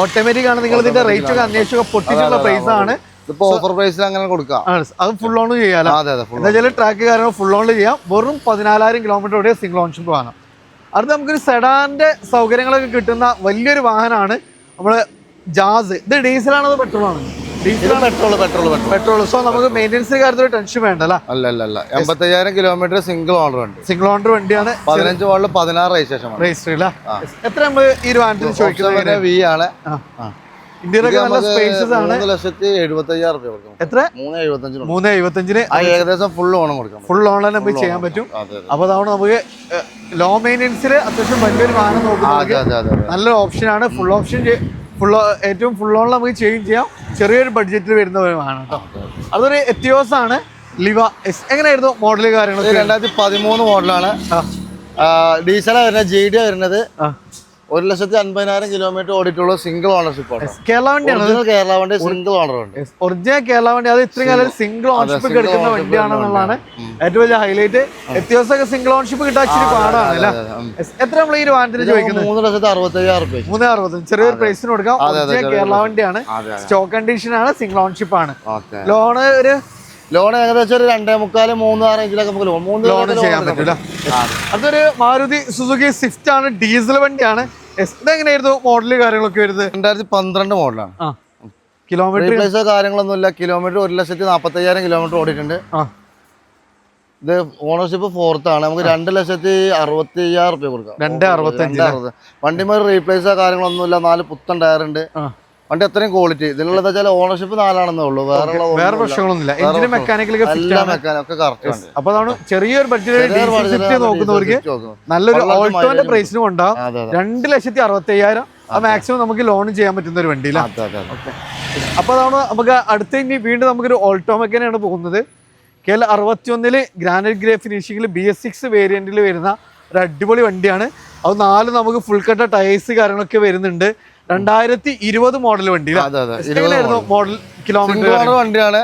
ഓട്ടോമാറ്റിക് ആണ്. നിങ്ങൾ ഇതിന്റെ റേറ്റ് ഒക്കെ അന്വേഷിച്ചൊക്കെ പൊട്ടിച്ചുള്ള പ്രൈസ് ആണ്. ഓഫർ പ്രൈസിൽ അങ്ങനെ കൊടുക്കാം. അത് ഫുൾ ഓൺ ചെയ്യാലോ. എന്താ വെച്ചാൽ ട്രാക്ക് കാര്യങ്ങൾ ഫുൾ ഓൺ ചെയ്യാം. വെറും 14,000 കിലോമീറ്റർ ഓടിയ സിംഗിൾ ഓൺഷിപ്പ് വാഹനം. അടുത്ത് നമുക്കൊരു സെഡാന്റെ സൗകര്യങ്ങളൊക്കെ കിട്ടുന്ന വലിയൊരു വാഹനമാണ് നമ്മള് ജാസ്. ഇത് ഡീസലാണോ അതോ പെട്രോൾ ആണ്? പെട്രോൾ. സോ നമുക്ക് മെയിൻ്റെനൻസ് കാര്യത്തിൽ ടെൻഷൻ വേണ്ടല്ലോ. അല്ല 85,000 കിലോമീറ്റർ സിംഗിൾ ഓണർ വണ്ടിയാണ്. 15 മോഡൽ 16 രജിസ്റ്റർ അല്ല. എത്ര നമ്മൾ ഈ ഒരു വാഹനത്തിന് ചോദിക്കുന്നത്? V ആണ്. ഇന്ത്യയിലൊക്കെ നല്ല സ്പേസസ് ആണ്. 3,75,000 രൂപ. എത്ര? 3,75 ഏകദേശം ഫുൾ ഓണം കൊടുക്കാം. ഫുൾ ഓൺ നമുക്ക് ചെയ്യാൻ പറ്റും. അപ്പൊ അതാണ് നമുക്ക് ലോ മെയിൻ്റെനൻസിൽ അത്യാവശ്യം വലിയൊരു വാഹനം നോക്കുന്നത് നല്ലൊരു ഓപ്ഷനാണ്. ഏറ്റവും ഫുൾ ഓൺ നമുക്ക് ചെയ്യാം. ചെറിയൊരു ബഡ്ജറ്റിൽ വരുന്ന ഒരു വാഹനം കേട്ടോ. അതൊരു എത്തിയോസ് ആണ്. ലിവ. എങ്ങനെയായിരുന്നു മോഡല് കാര്യങ്ങൾ? 2013 മോഡലാണ്. ഡീസലാണ് വരുന്നത്. GD വരുന്നത്. 1,50,000 കിലോമീറ്റർ ഓടിയിട്ടുള്ള സിംഗിൾ ഓണർഷിപ്പ് ആണ്. കേരള വണ്ടിയാണ്. കേരള വണ്ടി സിംഗിൾ ഓണർ ഉണ്ട്. ഒറിജിനൽ കേരള വണ്ടി. അത് ഇത്രയും കാലം സിംഗിൾ ഓണർഷിപ്പ് എടുക്കുന്ന വണ്ടിയാണെന്നുള്ളതാണ് ഏറ്റവും വലിയ ഹൈലൈറ്റ്. എത്തിയോസൊക്കെ സിംഗിൾ ഓണർഷിപ്പ് കിട്ടാൻ ഇച്ചിരി പാടാണ് അല്ലേ. എത്ര നമ്മൾ ഈ വാഹനത്തിന് ചോദിക്കുന്നത്? 3,65,000 രൂപ. 3,60,000 ചെറിയൊരു പ്രൈസിന് കൊടുക്കാം. ഒറിജിനൽ കേരള വണ്ടിയാണ്. സ്റ്റോക്ക് കണ്ടീഷൻ ആണ്. സിംഗിൾ ഓണർഷിപ്പ് ആണ്. ലോൺ ഏകദേശം ഒരു 2.25-3 റേഞ്ചിലൊക്കെ നമുക്ക് ലോൺ ചെയ്യാൻ പറ്റില്ല. അതൊരു മാരുതി സുസുക്കി സ്വിഫ്റ്റ് ആണ്. ഡീസൽ വണ്ടിയാണ്. ഇതെങ്ങനെയായിരുന്നു മോഡല് കാര്യങ്ങളൊക്കെ വരുന്നത്? 2012 മോഡലാണ്. കിലോമീറ്റർ കാര്യങ്ങളൊന്നുമില്ല. കിലോമീറ്റർ 1,40,000 കിലോമീറ്റർ ഓടിയിട്ടുണ്ട്. ഇത് ഓണർഷിപ്പ് 4th ആണ്. നമുക്ക് 2,60,000 രൂപ കൊടുക്കാം. 2,65. വണ്ടിമാർ റീപ്ലേസോ കാര്യങ്ങളൊന്നുമില്ല. 4 പുത്തൻ ടയറുണ്ട്. വണ്ടി അത്രയും ക്വാളിറ്റി. ഇതിനുള്ളത് വെച്ചാൽ ഓണർഷിപ്പ് 4 ഉള്ളൂ, വേറെ പ്രശ്നങ്ങളൊന്നുമില്ല. എഞ്ചിന് മെക്കാനിക്കലൊക്കെ അപ്പൊ അതാണ് ചെറിയൊരു ബഡ്ജറ്റ് നോക്കുന്നവർക്ക് നല്ലൊരു ഓൾട്ടോന്റെ പ്രൈസിനും ഉണ്ടാവും. 2,60,000 മാക്സിമം നമുക്ക് ലോൺ ചെയ്യാൻ പറ്റുന്ന ഒരു വണ്ടിയില്ല. അപ്പൊ അതാണ് നമുക്ക് അടുത്ത ഇനി വീണ്ടും നമുക്കൊരു ഓൾട്ടോ മെക്കാനാണ് പോകുന്നത്. KL 61 ഗ്രാനൈറ്റ് ഗ്രേ ഫിനിഷിംഗിൽ BS6 വേരിയന്റിൽ വരുന്ന ഒരു അടിപൊളി വണ്ടിയാണ്. അത് 4 നമുക്ക് ഫുൾ കട്ട ടയേഴ്സ് കാര്യങ്ങളൊക്കെ വരുന്നുണ്ട്. 2020 മോഡൽ വണ്ടി. മോഡൽ കിലോമീറ്റർ വണ്ടിയാണ്.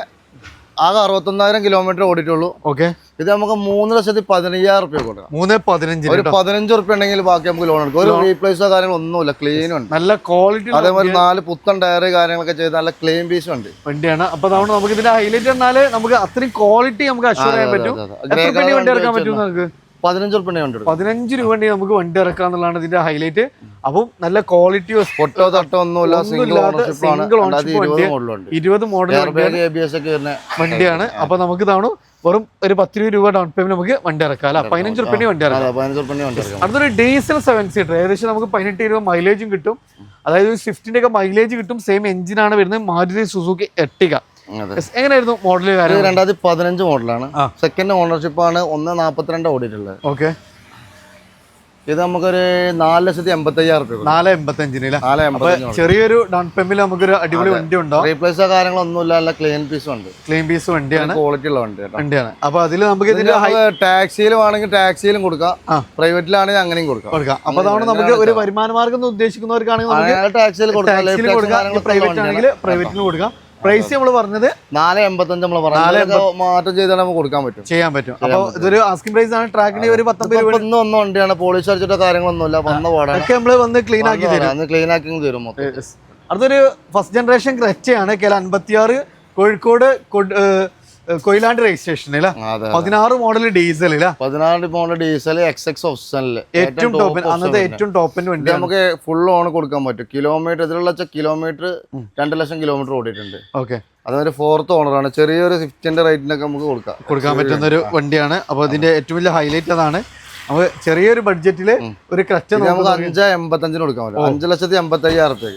ആകെ 61,000 കിലോമീറ്റർ ഓടിയിട്ടുള്ളൂ. ഓക്കെ, ഇത് നമുക്ക് 3,15,000 റുപ്യ കൊടുക്കാം. 3,15 ഒരു 15 റുപ്യ ഉണ്ടെങ്കിൽ ബാക്കി നമുക്ക് ലോൺ എടുക്കും. ഒരു റീപ്ലേസോ കാര്യങ്ങളൊന്നുമില്ല, ക്ലീൻ ഉണ്ട്, നല്ല ക്വാളിറ്റി. അതേപോലെ 4 പുത്തൻ ടയർ കാര്യങ്ങളൊക്കെ ചെയ്ത് നല്ല ക്ലീൻ പീസും ഉണ്ട് വണ്ടിയാണ്. അപ്പൊ അതുകൊണ്ട് നമുക്ക് ഇതിന്റെ ഹൈലൈറ്റ് പറഞ്ഞാല് നമുക്ക് അത്രയും ക്വാളിറ്റി നമുക്ക് അഷ്യൂർ ചെയ്യാൻ പറ്റും. വണ്ടി ഇറക്കാൻ പറ്റും നമുക്ക് 15 റുപ്യ 15 രൂപ നമുക്ക് വണ്ടി ഇറക്കുക എന്നുള്ളതാണ് ഇതിന്റെ ഹൈലൈറ്റ്. അപ്പം നല്ല ക്വാളിറ്റി, പൊട്ടോ തട്ടോ ഒന്നുമില്ല, സിംഗിൾ ഓണർഷിപ്പ് 20 മോഡൽ വണ്ടിയാണ്. അപ്പൊ നമുക്ക് ഇതാണ് വെറും ഒരു 10 രൂപ ഡൗൺ പേയ്മെന്റ് നമുക്ക് വണ്ടി ഇറക്കാം അല്ല, 15 റുപ്യ വണ്ടി ഇറക്കാം. അടുത്തൊരു ഡീസൽ 7 സീറ്റർ, ഏകദേശം നമുക്ക് 18 മൈലേജും കിട്ടും. അതായത് സ്വിഫ്റ്റിന്റെ ഒക്കെ മൈലേജ് കിട്ടും. സെയിം എഞ്ചിനാണ് വരുന്നത്, മാരുതി സുസുക്കി എർട്ടിഗ. എങ്ങനെയായിരുന്നു മോഡൽ? 2015 മോഡലാണ്, സെക്കൻഡ് ഓണർഷിപ്പ് ആണ്, 1,42 ഓടിയിട്ടുള്ളത്. ഓക്കെ, ഇത് നമുക്കൊരു 4,85,000 റുപ്യ. 4,85 ചെറിയൊരു ഡൗൺ പേയ്മെന്റ് നമുക്കൊരു അടിപൊളി വണ്ടി ഉണ്ടാവും. റീപ്ലേസോ കാര്യങ്ങളൊന്നുമില്ല, നല്ല ക്ലീൻ പീസും ഉണ്ട്. ക്ലീൻ പീസ് വണ്ടിയാണ്, ക്വാളിറ്റി ഉള്ള വണ്ടിയാണ്. അപ്പൊ അതിൽ നമുക്ക് ടാക്സിയിൽ വേണമെങ്കിൽ ടാക്സിയിലും കൊടുക്കാം, പ്രൈവറ്റിലാണെങ്കിൽ അങ്ങനെയും കൊടുക്കാം. അപ്പൊ അതാണ് നമുക്ക് ഒരു വരുമാന മാർഗം ഉദ്ദേശിക്കുന്നവർക്കാണെങ്കിൽ ടാക്സിയിൽ കൊടുക്കാം, പ്രൈവറ്റ് ആണെങ്കിൽ പ്രൈവറ്റിന് കൊടുക്കാം. പ്രൈസ് നമ്മൾ പറഞ്ഞത് 4,85 നമ്മൾ പറഞ്ഞു, മാറ്റം ചെയ്താൽ നമുക്ക് കൊടുക്കാൻ പറ്റും, ചെയ്യാൻ പറ്റും. അപ്പൊ ഇതൊരു ആസ്കിംഗ് പ്രൈസ് ആണ്. ട്രാക്കിന് ഒരു 19 രൂപ ഒന്നും വണ്ടിയാണ്, പോളിഷ് അടിച്ചിട്ടോ കാര്യങ്ങളൊന്നുമില്ല, വന്ന പാടാണ്. നമ്മള് വന്ന് ക്ലീൻ ആക്കി തരും, ക്ലീൻ ആക്കി തരും. അടുത്തൊരു ഫസ്റ്റ് ജനറേഷൻ ക്രെറ്റയാണ്. KL 56 Kozhikode Koyilandy registration 16 model diesel 16 model diesel XX ഓപ്ഷനില് ഏറ്റവും ടോപ്പ്, അന്നത്തെ ഏറ്റവും ടോപ്പിന് വേണ്ടി നമുക്ക് ഫുൾ ഓൺ കൊടുക്കാൻ പറ്റും. കിലോമീറ്റർ ഇതിലുള്ള കിലോമീറ്റർ 2 ലക്ഷം കിലോമീറ്റർ ഓടിയിട്ടുണ്ട്. ഓക്കെ, അതൊരു 4th ഓണറാണ്. ചെറിയൊരു സ്വിഫ്റ്റിന്റെ റേറ്റിനൊക്കെ നമുക്ക് കൊടുക്കാൻ പറ്റുന്ന ഒരു വണ്ടിയാണ്. അപ്പൊ ഇതിന്റെ ഏറ്റവും വലിയ ഹൈലൈറ്റ് അതാണ്. നമുക്ക് ചെറിയൊരു ബഡ്ജറ്റില് ഒരു ക്രെറ്റ നമുക്ക് 5,85 കൊടുക്കാൻ പറ്റും. 5,85,000 റുപ്യ.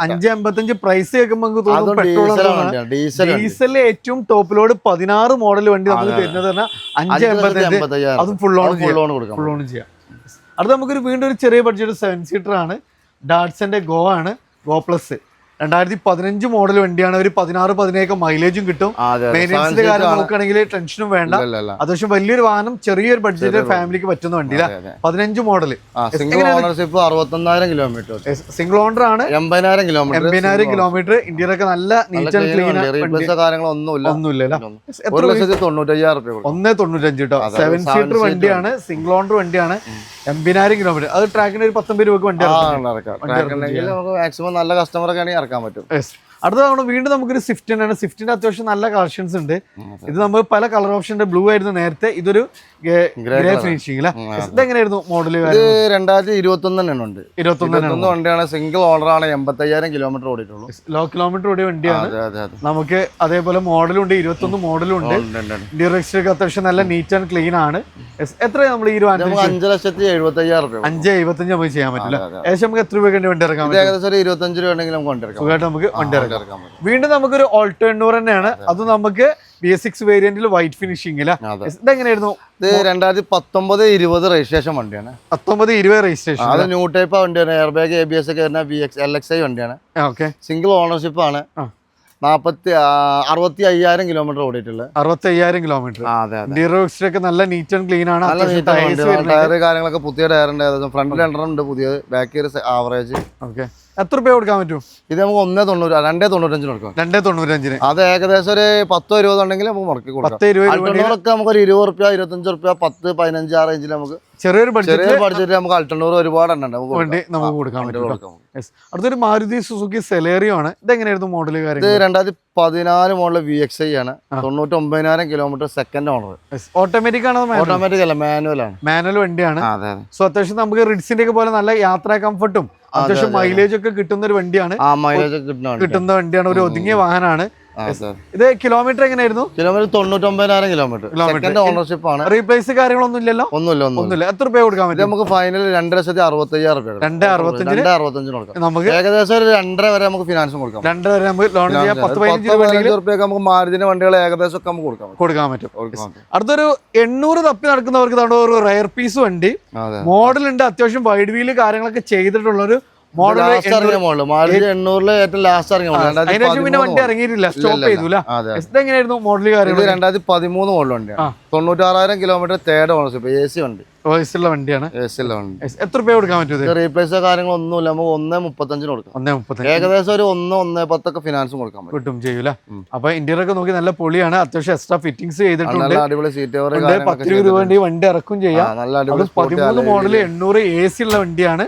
5,85 പ്രൈസ് കേൾക്കുമ്പോൾ ഡീസലിലെ ഏറ്റവും ടോപ്പ് ലോഡ് 16 മോഡൽ വണ്ടി നമുക്ക് തരുന്നത് 5,85, അതും ഫുൾ ഓൺ ചെയ്യാം. അടുത്ത നമുക്കൊരു വീണ്ടും ഒരു ചെറിയ ബഡ്ജറ്റ് 7 സീറ്റർ ആണ്. ഡാറ്റ്സന്റെ ഗോ ആണ്, ഗോ പ്ലസ്. 2015 മോഡൽ വണ്ടിയാണ്. ഒരു 16-17 മൈലേജും കിട്ടും. മെയിൻ്റെനൻസിന്റെ കാര്യം നോക്കുകയാണെങ്കിൽ ടെൻഷനും വേണ്ട. അത്യാവശ്യം വലിയൊരു വാഹനം, ചെറിയൊരു ബഡ്ജറ്റ് ഫാമിലിക്ക് പറ്റുന്ന വണ്ടിയില്ല. 15 model, single ownership 61,000 kilometre. Single owner ആണ്, 80,000 കിലോമീറ്റർ. ഇന്ത്യയിലൊക്കെ നല്ല നീറ്റ് ആൻഡ് ക്ലീൻ ഒന്നുമില്ല. 1,95,000 റുപ്യ. 1,95 കേട്ടോ. 7 സീറ്റർ വണ്ടിയാണ്, സിംഗിൾ ഓണർ വണ്ടിയാണ്. 80,000 കിലോമീറ്റർ. അത് ട്രാക്കിന് ഒരു 19 രൂപക്ക് വണ്ടി മാക്സിമം നല്ല കസ്റ്റമറൊക്കെ ആണെങ്കിൽ ഇറക്കാൻ പറ്റും. അടുത്ത തവണ വീണ്ടും നമുക്കൊരു സ്വിഫ്റ്റ് ആണ്. സ്വിഫ്റ്റിന്റെ അത്യാവശ്യം നല്ല കളക്ഷൻസ് ഉണ്ട്. ഇത് നമ്മൾ പല കളർ ഓപ്ഷന്റെ ബ്ലൂ ആയിരുന്നു നേരത്തെ, ഇതൊരു ഗ്രേ ഫിനിഷിംഗ്. ഇതെങ്ങനെയായിരുന്നു മോഡൽ? 2021 ഉണ്ട്. 21 വണ്ടിയാണ്, സിംഗിൾ ഓണർ ആണ്, 85,000 കിലോമീറ്റർ ഓടിയിട്ടുള്ളൂ. ലോ കിലോമീറ്റർ ഓടിയ വണ്ടിയാണ് നമുക്ക്. അതേപോലെ മോഡലും ഉണ്ട്, 21 മോഡലും ഉണ്ട്. ഡ്യൂറക്സിലൊക്കെ അത്യാവശ്യം നല്ല നീറ്റ് ആൻഡ് ക്ലീൻ ആണ്. എത്ര നമ്മൾ ഈ 5,75,000 റുപ്യ. 5,75 നമുക്ക് ചെയ്യാൻ പറ്റില്ല. ഏകദേശം നമുക്ക് എത്ര രൂപ വണ്ടി ഇറക്കാം? ഏകദേശം 25 രൂപ ഉണ്ടെങ്കിൽ നമുക്ക് വണ്ടി ഇറക്കാം. വീണ്ടും നമുക്കൊരു ഓൾട്ടോ 800 തന്നെയാണ്. അത് നമുക്ക് BS6 വേരിയന്റിൽ വൈറ്റ് ഫിനിഷിംഗ്. ഇതെങ്ങനെയായിരുന്നു? ഇത് 2019-20 രജിസ്ട്രേഷൻ വണ്ടിയാണ്. 19-20 രജിസ്ട്രേഷൻ. അത് ന്യൂ ടൈപ്പ് വണ്ടിയാണ്, എയർ ബാഗ് ABS ഒക്കെ വരുന്ന LXI വണ്ടിയാണ്. സിംഗിൾ ഓണർഷിപ്പ് ആണ്. 65,000 കിലോമീറ്റർ ഓടിയിട്ടുള്ളത്. 65,000 കിലോമീറ്റർ. ഡീറോക്സിലൊക്കെ നല്ല നീറ്റ് ആൻഡ് ക്ലീൻ ആണ്. ടയർ കാര്യങ്ങളൊക്കെ പുതിയ ടയർ ഉണ്ട്. ഫ്രണ്ടിൽ 2 ഉണ്ട് പുതിയത്, ബാക്കിൽ ആവറേജ്. എത്ര രൂപ കൊടുക്കാൻ പറ്റും? ഇത് നമുക്ക് 2,95 കൊടുക്കാം. 2,95. അത് ഏകദേശം ഒരു 10-20 ഉണ്ടെങ്കിൽ നമുക്ക് മുടക്കി കൊടുക്കാം. 10-20 നമുക്ക് ഒരു 20 റുപ്യ 25 റുപ്യ 10-15 ആ റേഞ്ചിൽ നമുക്ക് ചെറിയൊരു ബഡ്ജറ്റ് നമുക്ക് അൾട്ടോർ ഒരുപാട് നമുക്ക് കൊടുക്കാൻ പറ്റും. അടുത്തൊരു മാരുതി സുസുക്കി സെലേറിയോ ആണ്. ഇതെങ്ങനെയായിരുന്നു മോഡൽ? ഇത് 2014 മോഡൽ VXI ആണ്. 99,000 കിലോമീറ്റർ, സെക്കൻഡ് ഓണർ. ഓട്ടോമാറ്റിക് ആണ്? ഓട്ടോമാറ്റിക് അല്ല, മാനുവൽ ആണ്. മാനുവൽ വണ്ടിയാണ്. സോ അത്യാവശ്യം നമുക്ക് റിഡ്സിന്റെ ഒക്കെ പോലെ നല്ല യാത്രാ കംഫർട്ടും അത്യാവശ്യം മൈലേജ് ഒക്കെ കിട്ടുന്ന ഒരു വണ്ടിയാണ്. കിട്ടുന്ന വണ്ടിയാണ്, ഒരു ഒതുങ്ങിയ വാഹനമാണ്. ഇത് കിലോമീറ്റർ എങ്ങനെയായിരുന്നു? Kilometre 99,000 kilometre. സെക്കൻഡ് ഓണർഷിപ്പ് ആണ്. റീപ്ലേസ് കാര്യങ്ങളൊന്നും ഇല്ലല്ലോ? ഒന്നുമില്ല. എത്ര രൂപ കൊടുക്കാൻ പറ്റും? നമുക്ക് ഫൈനൽ 2,65,000 രൂപ. 2,65 കൊടുക്കാം. നമുക്ക് ഏകദേശം ഒരു 2.5 വരെ നമുക്ക് ഫിനാൻസും കൊടുക്കാം. 2.5 വരെ നമുക്ക് ലോൺ ചെയ്യാം. 10-15 രൂപയ്ക്ക് നമുക്ക് മാരുതിന്റെ വണ്ടികൾ ഏകദേശം ഒക്കെ നമുക്ക് കൊടുക്കാൻ പറ്റും. അടുത്തൊരു 800 തപ്പി നടക്കുന്നവർക്ക് ഒരു റയർ പീസ് വണ്ടി മോഡൽ ഉണ്ട്. അത്യാവശ്യം വൈഡ് വീല് കാര്യങ്ങളൊക്കെ ചെയ്തിട്ടുള്ള ഒരു മോഡൽ. മാരുതി 800 ഏറ്റവും ലാസ്റ്റ് ഇറങ്ങിയ പിന്നെ വണ്ടി ഇറങ്ങിയിട്ടില്ല, സ്റ്റോപ്പ് ചെയ്തു. എങ്ങനെയായിരുന്നു മോഡൽ കാര്യങ്ങൾ? 2013 മോഡൽ വണ്ടിയാണ്. 96,000 കിലോമീറ്റർ. Third ownership. AC വണ്ടി. വണ്ടിയാണ്. എത്ര രൂപ കൊടുക്കാൻ പറ്റും? റീപ്ലേസോ കാര്യങ്ങളൊന്നുമില്ല. നമുക്ക് 1.35 കൊടുക്കാം. 1.35. ഏകദേശം ഒരു 1.10 ഒക്കെ ഫിനാൻസും കൊടുക്കാൻ കിട്ടും ചെയ്യൂല. അപ്പൊ ഇന്റീരിയർ ഒക്കെ നോക്കി നല്ല പൊളിയാണ്. അത്യാവശ്യം എക്സ്ട്രാ ഫിറ്റിംഗ്സ് ചെയ്തിട്ടുണ്ട്. അടിപൊളി സീറ്റ് 10 രൂപ വണ്ടി ഇറക്കും ചെയ്യാം. 13 മോഡൽ 800 AC ഉള്ള വണ്ടിയാണ്.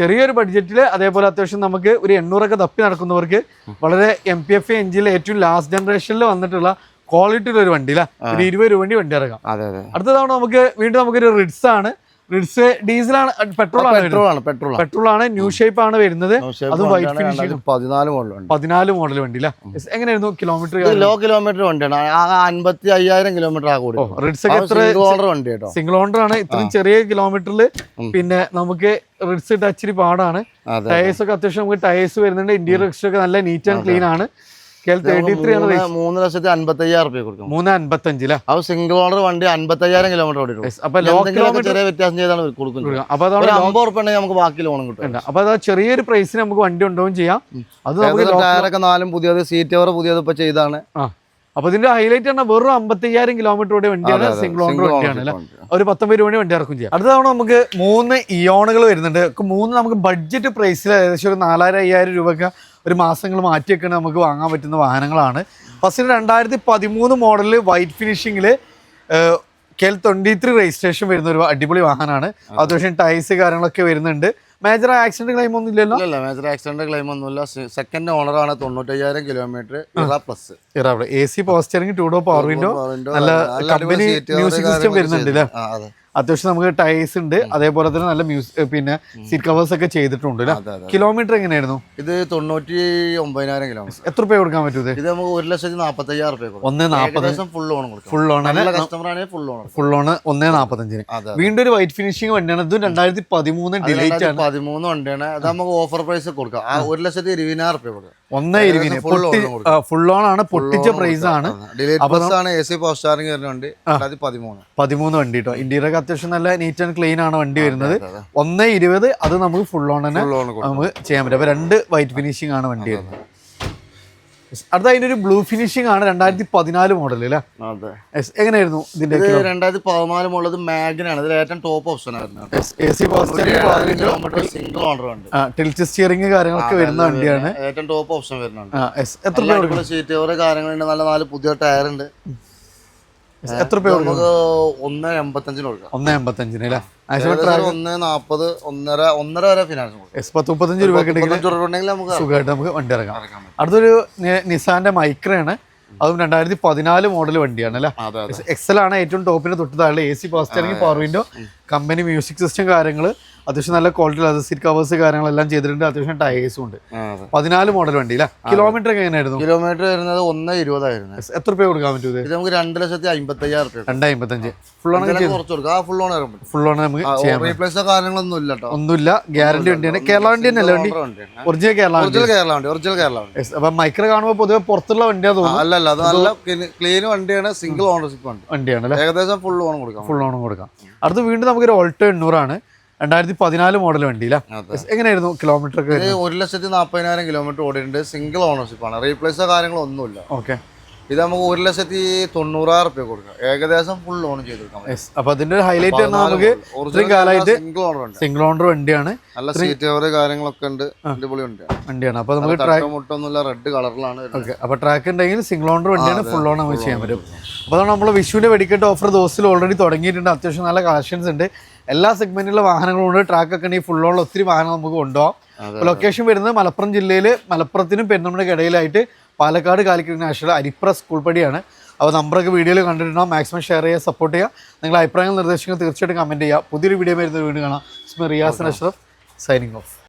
ചെറിയൊരു ബഡ്ജറ്റില് അതേപോലെ അത്യാവശ്യം നമുക്ക് ഒരു 800 ഒക്കെ തപ്പി നടക്കുന്നവർക്ക് വളരെ MPF എഞ്ചിനിൽ ഏറ്റവും ലാസ്റ്റ് ജനറേഷനിൽ വന്നിട്ടുള്ള ക്വാളിറ്റിയിൽ ഒരു വണ്ടി അല്ല, ഒരു 20 രൂപ വണ്ടി ഇറക്കാം. അടുത്ത തവണ നമുക്കൊരു റിഡ്സ് ആണ്. റിഡ്സ് ഡീസലാണ്, പെട്രോൾ ആണ്. ന്യൂ ഷേപ്പ് ആണ് വരുന്നത്. അത് വൈറ്റ് ഫിനിഷിംഗ്. 14 മോഡൽ വണ്ടി അല്ലേ? എങ്ങനെയായിരുന്നു കിലോമീറ്റർ? ലോ കിലോമീറ്റർ വണ്ടിയാണ്. 55,000 കിലോമീറ്റർ ആകും. റിഡ്സ് സിംഗിൾ ഓണർ ആണ്. ഇത്രയും ചെറിയ കിലോമീറ്ററിൽ പിന്നെ നമുക്ക് റിഡ്സ് ഇച്ചിരി പാടാണ്. ടയേഴ്സ് ഒക്കെ അത്യാവശ്യം നമുക്ക് ടയേഴ്സ് വരുന്നുണ്ട്. ഇന്റീരിയർ ഒക്കെ നല്ല നീറ്റ് ആൻഡ് ക്ലീൻ ആണ്. 3,55,000 രൂപ കൊടുക്കും. 3.55 അത് സിംഗിൾ ഓണർ വണ്ടി. 55,000 കിലോമീറ്റർ ഓടിയിട്ടുള്ളൂ. ചെറിയ വ്യത്യാസം ചെയ്താണ് കൊടുക്കുന്നത്. അപ്പൊ 50 ഉറുപ്പിക നമുക്ക് ബാക്കി ലോണും കിട്ടും. അപ്പൊ ചെറിയൊരു പ്രൈസിന് നമുക്ക് വണ്ടി കൊണ്ടുപോകും ചെയ്യാം. അത് ടയറൊക്കെ 4 പുതിയത്, സീറ്റ് കവർ പുതിയത് ഇപ്പൊ ചെയ്താണ്. അപ്പൊ ഇതിന്റെ ഹൈലൈറ്റ് ആണ് വെറും 55,000 കിലോമീറ്റർ ഓടിയ വണ്ടിയാണ്. സിംഗിൾ ഓണർ വണ്ടിയാണ് അല്ലെ? ഒരു 19 രൂപ വണ്ടി ഇറക്കും ചെയ്യാം. അടുത്ത തവണ നമുക്ക് 3 ഇയോണുകൾ വരുന്നുണ്ട്. 3 നമുക്ക് ബഡ്ജറ്റ് പ്രൈസിൽ ഏകദേശം ഒരു 4,000-5,000 രൂപയ്ക്ക് ഒരു മാസങ്ങൾ മാറ്റിയൊക്കെ നമുക്ക് വാങ്ങാൻ പറ്റുന്ന വാഹനങ്ങളാണ്. ഫസ്റ്റ് 2013 മോഡലിൽ വൈറ്റ് ഫിനിഷിങ്ങില് KL 23 രജിസ്ട്രേഷൻ വരുന്ന ഒരു അടിപൊളി വാഹനമാണ്. അത്യാവശ്യം ടൈസ് കാര്യങ്ങളൊക്കെ വരുന്നുണ്ട്. മേജർ ആക്സിഡന്റ് ക്ലെയിം ഒന്നും ഇല്ലല്ലോ? മേജർ ആക്സിഡന്റ് ക്ലെയിം ഒന്നുമില്ല. സെക്കൻഡ് ഓണറാണ്. 95,000 kilometre. AC power steering, 2 door power window, നല്ല കമ്പനി മ്യൂസിക് സിസ്റ്റം വരുന്നുണ്ട് അല്ലേ? അത്യാവശ്യം നമുക്ക് ടയേഴ്സ് ഉണ്ട്. അതേപോലെ തന്നെ നല്ല പിന്നെ സീറ്റ് കവേഴ്സ് ഒക്കെ ചെയ്തിട്ടുണ്ട്. കിലോമീറ്റർ എങ്ങനെയായിരുന്നു? ഇത് 99,000 കിലോമീറ്റർ. എത്ര രൂപ കൊടുക്കാൻ പറ്റും? ഇത് നമുക്ക് 1,45,000 രൂപ. 1.40. ഫുൾ ഓൺ കസ്റ്റമറാണ്. Full on 1.45. വീണ്ടും ഒരു വൈറ്റ് ഫിനിഷിംഗ് വണ്ടിയാണ്. ഇത് 2013 ഡിലൈറ്റ് ആണ്. 13 വണ്ടിയാണ്. അത് നമുക്ക് ഓഫർ പ്രൈസ് കൊടുക്കാം. 1,20,000 രൂപ കൊടുക്കാം. 1.20. ഫുൾ ഓൺ ആണ്. പൊട്ടിച്ച പ്രൈസ് ആണ്. AC പവർ സ്റ്റാറിംഗ് വരുന്നുണ്ട്. 13 വണ്ടി കേട്ടോ. ഇന്റീരിയർ അത്യാവശ്യം നല്ല നീറ്റ് ആൻഡ് ക്ലീൻ ആണ് വണ്ടി വരുന്നത്. 1.20. അത് നമുക്ക് ഫുൾ ഓൺ തന്നെ നമുക്ക് ചെയ്യാൻ പറ്റും. അപ്പൊ 2 വൈറ്റ് ഫിനിഷിംഗ് ആണ് വണ്ടി വരുന്നത്. അടുത്ത അതിന്റെ ഒരു ബ്ലൂ ഫിനിഷിംഗ് ആണ്. 2014 മോഡൽ അല്ലേ? എങ്ങനെയായിരുന്നു ഇതിന്റെ? 2014 മോഡൽ മാഗ്നാണ്. ഇതിൽ ഏറ്റവും ടോപ്പ് ഓപ്ഷൻ ആയിരുന്നു. AC power steering, single owner ഉണ്ട്. ടിൽറ്റ് സ്റ്റിയറിംഗ് കാര്യങ്ങളൊക്കെ വരുന്ന വണ്ടിയാണ്. ഏറ്റവും ടോപ്പ് ഓപ്ഷൻ വരുന്നുണ്ട്. എത്ര രൂപ? സീറ്റ് കവർ കാര്യങ്ങളുണ്ട്. നല്ല 4 പുതിയ ടയർ ഉണ്ട്. എത്ര രൂപ? നമുക്ക് 1.85 കൊടുക്കാം. 1.85 അല്ലേ? 1.40, 1.5 വരെ ഫിനാൻസ് കൊടുക്കും. 35 രൂപ സുഖമായിട്ട് നമുക്ക് വണ്ടി ഇറങ്ങാം. അടുത്തൊരു നിസാന്റെ മൈക്രയാണ്. അതും 2014 മോഡൽ വണ്ടിയാണ് അല്ലേ? എക്സൽ ആണ് ഏറ്റവും ടോപ്പിന്റെ തൊട്ട് താഴെ. AC power steering, power window, company music system കാര്യങ്ങള്, അത്യാവശ്യം നല്ല ക്വാളിറ്റി ഉള്ള സീറ്റ് കവേഴ്സ് കാര്യങ്ങളെല്ലാം ചെയ്തിട്ടുണ്ട്. അത്യാവശ്യം ടയേഴ്സും ഉണ്ട്. 14 മോഡൽ വണ്ടി അല്ലേ? കിലോമീറ്റർ എങ്ങനെയായിരുന്നു? കിലോമീറ്റർ വരുന്നത് 1.20 ആയിരുന്നു. എത്ര രൂപ കൊടുക്കാൻ പറ്റും? ഇത് നമുക്ക് 2,55,000 രൂപ. 2.55. ഫുൾ ഓൺ ഫുൾ ഓൺ നമുക്ക് ചെയ്യാം. റീപ്ലേസോ കാര്യങ്ങളൊന്നും ഇല്ല. ഒന്നുമില്ല. ഗ്യാരണ്ടി വണ്ടിയാണ്. കേരള വണ്ടി തന്നെയല്ലേ വണ്ടി? ഒറിജിനൽ കേരള വണ്ടി. അപ്പൊ മൈക്രോ കാണുമ്പോൾ പൊതുവെ പുറത്തുള്ള വണ്ടിയാ തോന്നുന്നു. അല്ലല്ല, അത് നല്ല ക്ലീൻ വണ്ടിയാണ്. സിംഗിൾ ഓണർഷിപ്പ് വണ്ടിയാണ്. ഏകദേശം ഫുൾ ഓൺ കൊടുക്കാം. അടുത്ത് വീണ്ടും നമുക്കൊരു ഓൾട്ടോ 800 ആണ്. 2014 മോഡൽ വണ്ടിയില്ല. എങ്ങനെയായിരുന്നു കിലോമീറ്റർ ഒക്കെ? 1,40,000 കിലോമീറ്റർ ഓടിയിട്ടുണ്ട്. സിംഗിൾ ഓണർഷിപ്പ് ആണ്. റീപ്ലേസോ കാര്യങ്ങളൊന്നും ഇല്ല. ഓക്കെ. ഇത് നമുക്ക് 1,90,000 രൂപ കൊടുക്കാം. ഏകദേശം ഫുൾ ലോൺ ചെയ്ത് കൊടുക്കാം. അപ്പൊ അതിന്റെ ഒരു ഹൈലൈറ്റ് നമുക്ക് കാലമായിട്ട് സിംഗിൾ ഓണർ വണ്ടിയാണ്. നല്ല സീറ്റ് കവർ കാര്യങ്ങളൊക്കെ ഉണ്ട്. അടിപൊളി വണ്ടിയാണ്. അപ്പൊ നമുക്ക് മുട്ടൊന്നുമില്ല. റെഡ് കളറിലാണ്. അപ്പൊ ട്രാക്ക് ഉണ്ടെങ്കിൽ സിംഗിൾ ഓണർ വണ്ടിയാണ്. ഫുൾ ഓൺ നമുക്ക് ചെയ്യാൻ പറ്റും. അപ്പൊ നമ്മൾ വിഷുവിന്റെ വെടിക്കെട്ട് ഓഫർ ദിവസത്തിൽ ഓൾറെഡി തുടങ്ങിയിട്ടുണ്ട്. അത്യാവശ്യം നല്ല കളക്ഷൻസ് ഉണ്ട്. എല്ലാ സെഗ്മെന്റിലുള്ള വാഹനങ്ങളും ഉണ്ട്. ട്രാക്ക് ഒക്കെ ഉണ്ടെങ്കിൽ ഫുൾ ഓൺ ഒത്തിരി വാഹനം നമുക്ക് കൊണ്ടുപോകാം. ലൊക്കേഷൻ വരുന്നത് മലപ്പുറം ജില്ലയിൽ മലപ്പുറത്തിനും പെരുന്തൽമണ്ണയ്ക്കും ഇടയിലായിട്ട് പാലക്കാട് കാലിക്കറ്റ് നാഷണൽ അരിപ്ര സ്കൂൾ പടിയാണ്. അപ്പോൾ നമ്പറൊക്കെ വീഡിയോയിൽ കണ്ടിട്ടുണ്ടാവും. മാക്സിമം ഷെയർ ചെയ്യുക, സപ്പോർട്ട് ചെയ്യുക. നിങ്ങളുടെ അഭിപ്രായങ്ങൾ നിർദ്ദേശങ്ങൾ തീർച്ചയായിട്ടും കമൻറ്റ് ചെയ്യുക. പുതിയൊരു വീഡിയോ വരുന്ന വീണ്ടും കാണാം. Riyas Ashraf signing off.